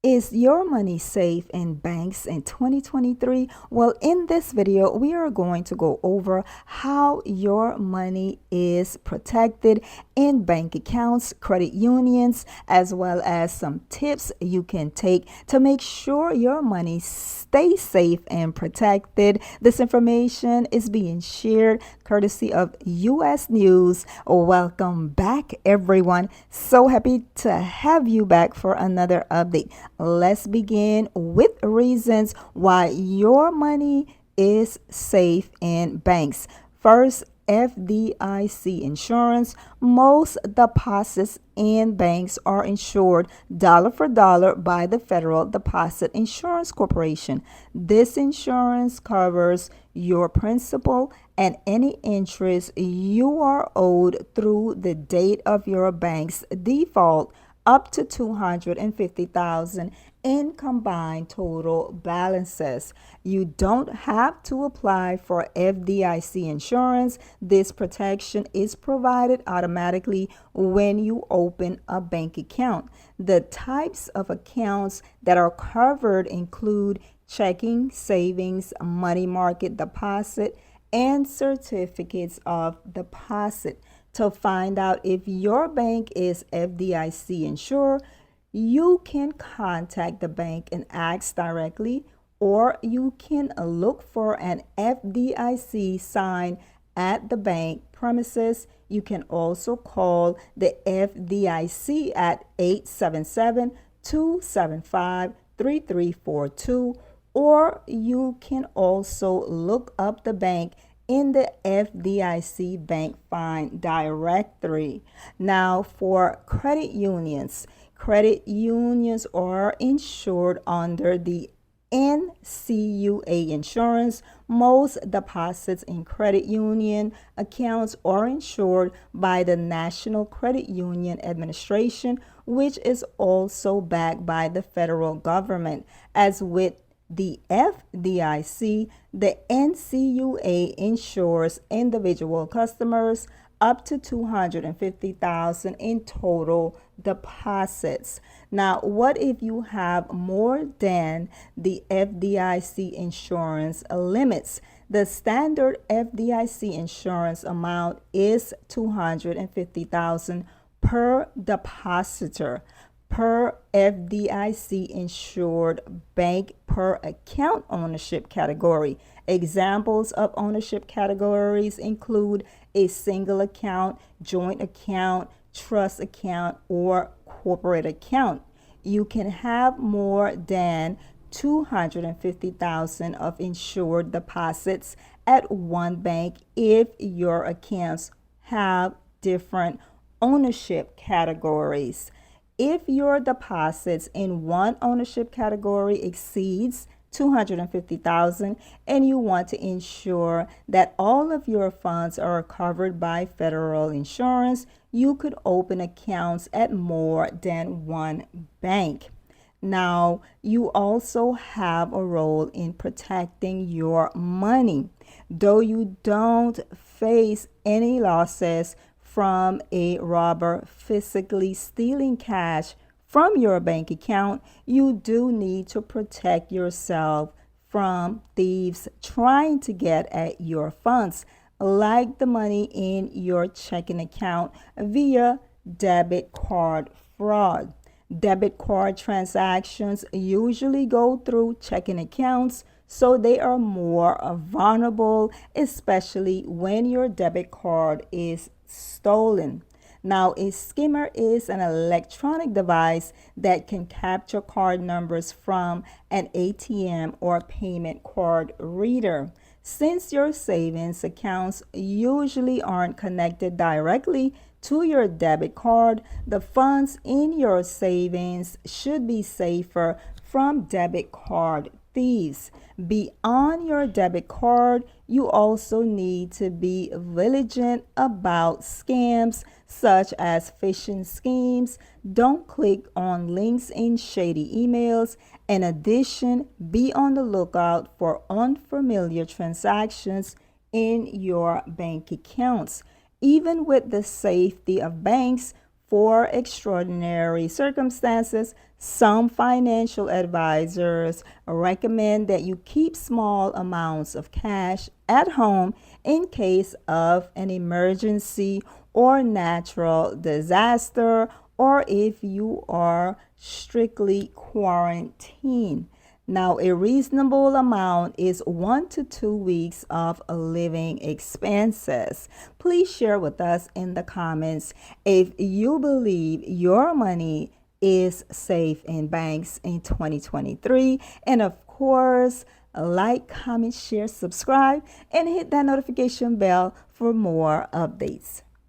Is your money safe in banks in 2023? Well, in this video, we are going to go over how your money is protected in bank accounts, credit unions, as well as some tips you can take to make sure your money stays safe and protected. This information is being shared courtesy of US News. Welcome back, everyone. So happy to have you back for another update. Let's begin with reasons why your money is safe in banks. First, FDIC insurance. Most deposits in banks are insured dollar for dollar by the Federal Deposit Insurance Corporation. This insurance covers your principal and any interest you are owed through the date of your bank's default up to $250,000 in combined total balances. You don't have to apply for FDIC insurance. This protection is provided automatically when you open a bank account. The types of accounts that are covered include checking, savings, money market deposit, and certificates of deposit. To find out if your bank is FDIC insured, you can contact the bank and ask directly, or you can look for an FDIC sign at the bank premises. You can also call the FDIC at 877-275-3342, or you can also look up the bank in the FDIC Bank Find directory. Now, for credit unions are insured under the NCUA insurance. Most deposits in credit union accounts are insured by the National Credit Union Administration, which is also backed by the federal government. As with the FDIC, the NCUA insures individual customers up to $250,000 in total deposits. Now, what if you have more than the FDIC insurance limits? The standard FDIC insurance amount is $250,000 per depositor per FDIC insured bank per account ownership category. Examples of ownership categories include a single account, joint account, trust account, or corporate account. You can have more than $250,000 of insured deposits at one bank if your accounts have different ownership categories. If your deposits in one ownership category exceeds $250,000 and you want to ensure that all of your funds are covered by federal insurance, you could open accounts at more than one bank. Now, you also have a role in protecting your money. Though you don't face any losses from a robber physically stealing cash from your bank account, you do need to protect yourself from thieves trying to get at your funds, like the money in your checking account via debit card fraud. Debit card transactions usually go through checking accounts, so they are more vulnerable, especially when your debit card is stolen. Now, a skimmer is an electronic device that can capture card numbers from an ATM or payment card reader. Since your savings accounts usually aren't connected directly to your debit card, the funds in your savings should be safer from debit card thieves. Beyond your debit card, you also need to be vigilant about scams such as phishing schemes. Don't click on links in shady emails. In addition, be on the lookout for unfamiliar transactions in your bank accounts. Even with the safety of banks, for extraordinary circumstances, some financial advisors recommend that you keep small amounts of cash at home in case of an emergency or natural disaster, or if you are strictly quarantined. Now, a reasonable amount is 1 to 2 weeks of living expenses. Please share with us in the comments if you believe your money is safe in banks in 2023. And of course, like, comment, share, subscribe, and hit that notification bell for more updates.